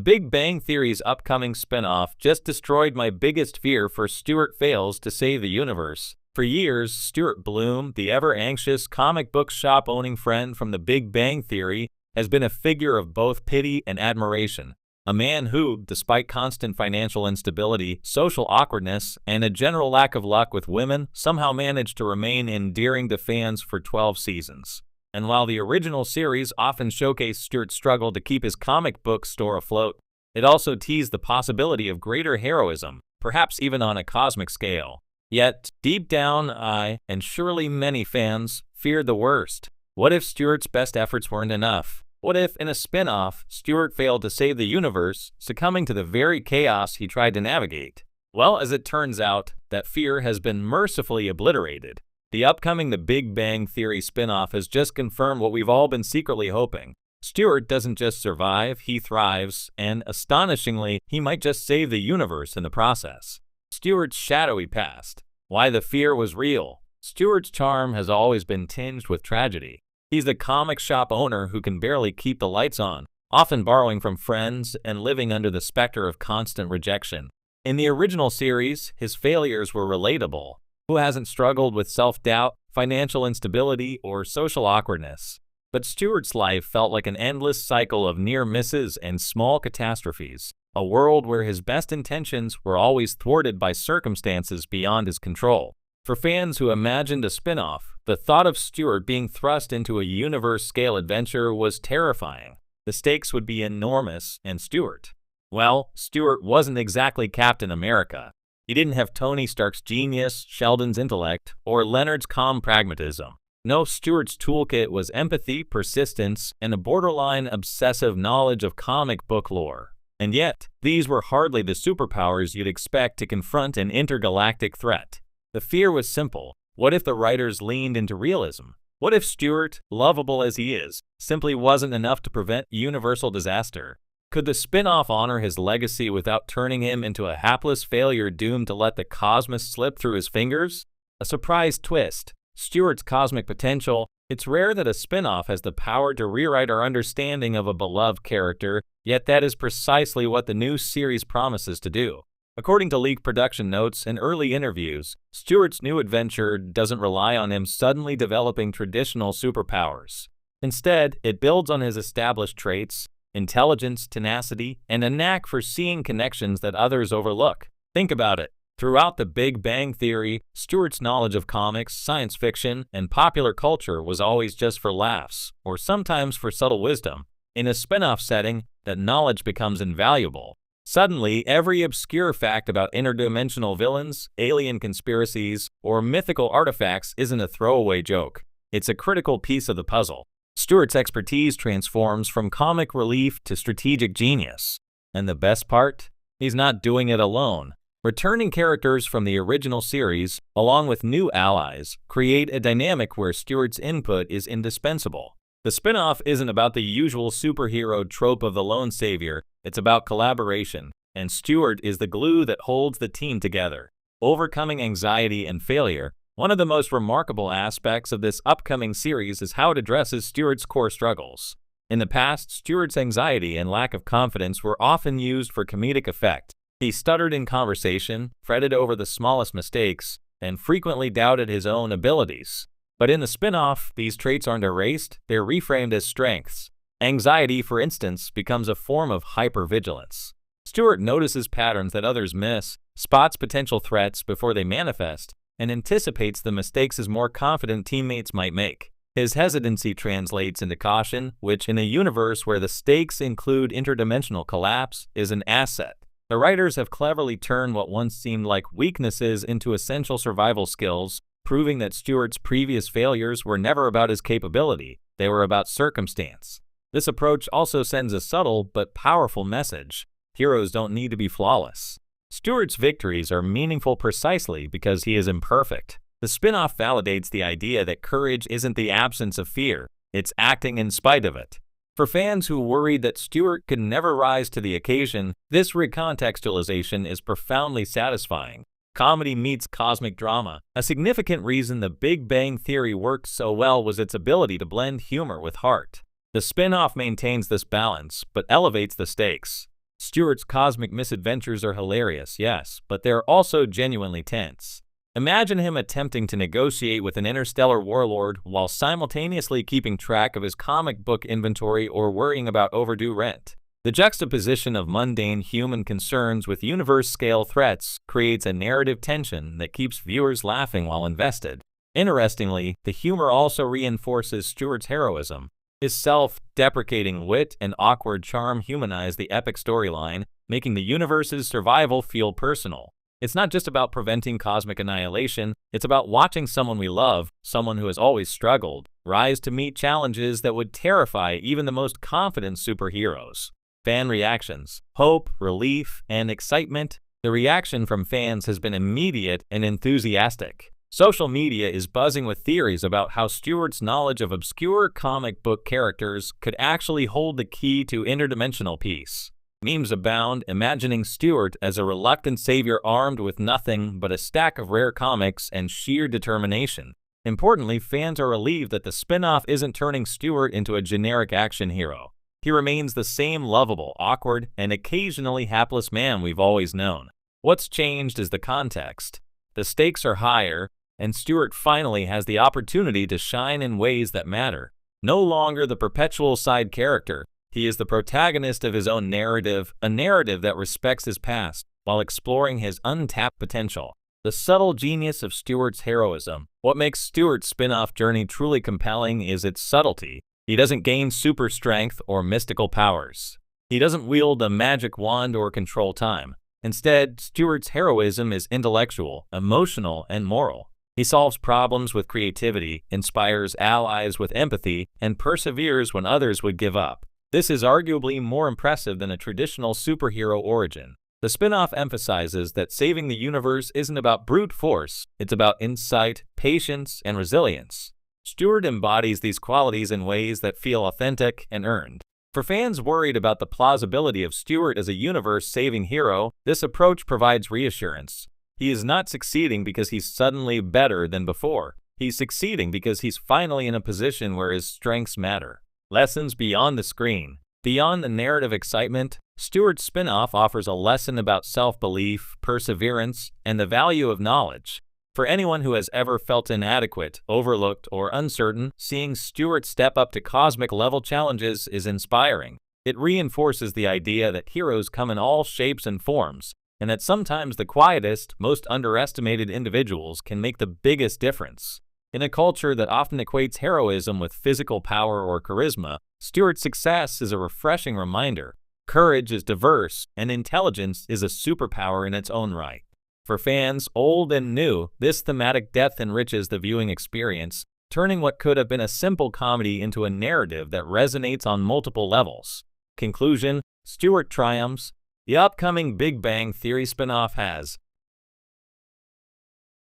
Big Bang Theory's upcoming spin-off just destroyed my biggest fear for Stuart fails to save the universe. For years, Stuart Bloom, the ever-anxious comic book shop-owning friend from The Big Bang Theory, has been a figure of both pity and admiration. A man who, despite constant financial instability, social awkwardness, and a general lack of luck with women, somehow managed to remain endearing to fans for 12 seasons. And while the original series often showcased Stuart's struggle to keep his comic book store afloat, it also teased the possibility of greater heroism, perhaps even on a cosmic scale. Yet, deep down, I, and surely many fans, feared the worst. What if Stuart's best efforts weren't enough? What if, in a spin-off, Stuart failed to save the universe, succumbing to the very chaos he tried to navigate? Well, as it turns out, that fear has been mercifully obliterated. The upcoming The Big Bang Theory spin-off has just confirmed what we've all been secretly hoping. Stuart doesn't just survive, he thrives, and, astonishingly, he might just save the universe in the process. Stuart's shadowy past. Why the fear was real. Stuart's charm has always been tinged with tragedy. He's the comic shop owner who can barely keep the lights on, often borrowing from friends and living under the specter of constant rejection. In the original series, his failures were relatable. Who hasn't struggled with self-doubt, financial instability, or social awkwardness? But Stuart's life felt like an endless cycle of near misses and small catastrophes, a world where his best intentions were always thwarted by circumstances beyond his control. For fans who imagined a spin-off, the thought of Stuart being thrust into a universe-scale adventure was terrifying. The stakes would be enormous, and Stuart wasn't exactly Captain America. He didn't have Tony Stark's genius, Sheldon's intellect, or Leonard's calm pragmatism. No, Stuart's toolkit was empathy, persistence, and a borderline obsessive knowledge of comic book lore. And yet, these were hardly the superpowers you'd expect to confront an intergalactic threat. The fear was simple. What if the writers leaned into realism? What if Stuart, lovable as he is, simply wasn't enough to prevent universal disaster? Could the spin-off honor his legacy without turning him into a hapless failure doomed to let the cosmos slip through his fingers? A surprise twist. Stuart's cosmic potential. It's rare that a spin-off has the power to rewrite our understanding of a beloved character, yet that is precisely what the new series promises to do. According to leaked production notes and early interviews, Stuart's new adventure doesn't rely on him suddenly developing traditional superpowers. Instead, it builds on his established traits, intelligence, tenacity, and a knack for seeing connections that others overlook. Think about it. Throughout The Big Bang Theory, Stuart's knowledge of comics, science fiction, and popular culture was always just for laughs, or sometimes for subtle wisdom. In a spin-off setting, that knowledge becomes invaluable. Suddenly, every obscure fact about interdimensional villains, alien conspiracies, or mythical artifacts isn't a throwaway joke. It's a critical piece of the puzzle. Stuart's expertise transforms from comic relief to strategic genius. And the best part? He's not doing it alone. Returning characters from the original series, along with new allies, create a dynamic where Stuart's input is indispensable. The spin-off isn't about the usual superhero trope of the lone savior, it's about collaboration, and Stuart is the glue that holds the team together. Overcoming anxiety and failure. One of the most remarkable aspects of this upcoming series is how it addresses Stuart's core struggles. In the past, Stuart's anxiety and lack of confidence were often used for comedic effect. He stuttered in conversation, fretted over the smallest mistakes, and frequently doubted his own abilities. But in the spin-off, these traits aren't erased, they're reframed as strengths. Anxiety, for instance, becomes a form of hypervigilance. Stuart notices patterns that others miss, spots potential threats before they manifest, and anticipates the mistakes his more confident teammates might make. His hesitancy translates into caution, which, in a universe where the stakes include interdimensional collapse, is an asset. The writers have cleverly turned what once seemed like weaknesses into essential survival skills, proving that Stuart's previous failures were never about his capability, they were about circumstance. This approach also sends a subtle but powerful message. Heroes don't need to be flawless. Stuart's victories are meaningful precisely because he is imperfect. The spin-off validates the idea that courage isn't the absence of fear, it's acting in spite of it. For fans who worried that Stuart could never rise to the occasion, this recontextualization is profoundly satisfying. Comedy meets cosmic drama. A significant reason The Big Bang Theory worked so well was its ability to blend humor with heart. The spin-off maintains this balance, but elevates the stakes. Stuart's cosmic misadventures are hilarious, yes, but they're also genuinely tense. Imagine him attempting to negotiate with an interstellar warlord while simultaneously keeping track of his comic book inventory or worrying about overdue rent. The juxtaposition of mundane human concerns with universe-scale threats creates a narrative tension that keeps viewers laughing while invested. Interestingly, the humor also reinforces Stuart's heroism. His self-deprecating wit and awkward charm humanize the epic storyline, making the universe's survival feel personal. It's not just about preventing cosmic annihilation, it's about watching someone we love, someone who has always struggled, rise to meet challenges that would terrify even the most confident superheroes. Fan reactions: hope, relief, and excitement. The reaction from fans has been immediate and enthusiastic. Social media is buzzing with theories about how Stuart's knowledge of obscure comic book characters could actually hold the key to interdimensional peace. Memes abound, imagining Stuart as a reluctant savior armed with nothing but a stack of rare comics and sheer determination. Importantly, fans are relieved that the spin-off isn't turning Stuart into a generic action hero. He remains the same lovable, awkward, and occasionally hapless man we've always known. What's changed is the context. The stakes are higher, and Stuart finally has the opportunity to shine in ways that matter. No longer the perpetual side character, he is the protagonist of his own narrative, a narrative that respects his past while exploring his untapped potential. The subtle genius of Stuart's heroism. What makes Stuart's spin-off journey truly compelling is its subtlety. He doesn't gain super strength or mystical powers. He doesn't wield a magic wand or control time. Instead, Stuart's heroism is intellectual, emotional, and moral. He solves problems with creativity, inspires allies with empathy, and perseveres when others would give up. This is arguably more impressive than a traditional superhero origin. The spin-off emphasizes that saving the universe isn't about brute force, it's about insight, patience, and resilience. Stuart embodies these qualities in ways that feel authentic and earned. For fans worried about the plausibility of Stuart as a universe-saving hero, this approach provides reassurance. He is not succeeding because he's suddenly better than before. He's succeeding because he's finally in a position where his strengths matter. Lessons beyond the screen. Beyond the narrative excitement, Stuart's spin-off offers a lesson about self-belief, perseverance, and the value of knowledge. For anyone who has ever felt inadequate, overlooked, or uncertain, seeing Stuart step up to cosmic-level challenges is inspiring. It reinforces the idea that heroes come in all shapes and forms, and that sometimes the quietest, most underestimated individuals can make the biggest difference. In a culture that often equates heroism with physical power or charisma, Stuart's success is a refreshing reminder. Courage is diverse, and intelligence is a superpower in its own right. For fans, old and new, this thematic depth enriches the viewing experience, turning what could have been a simple comedy into a narrative that resonates on multiple levels. Conclusion: Stuart triumphs. The upcoming Big Bang Theory spin-off has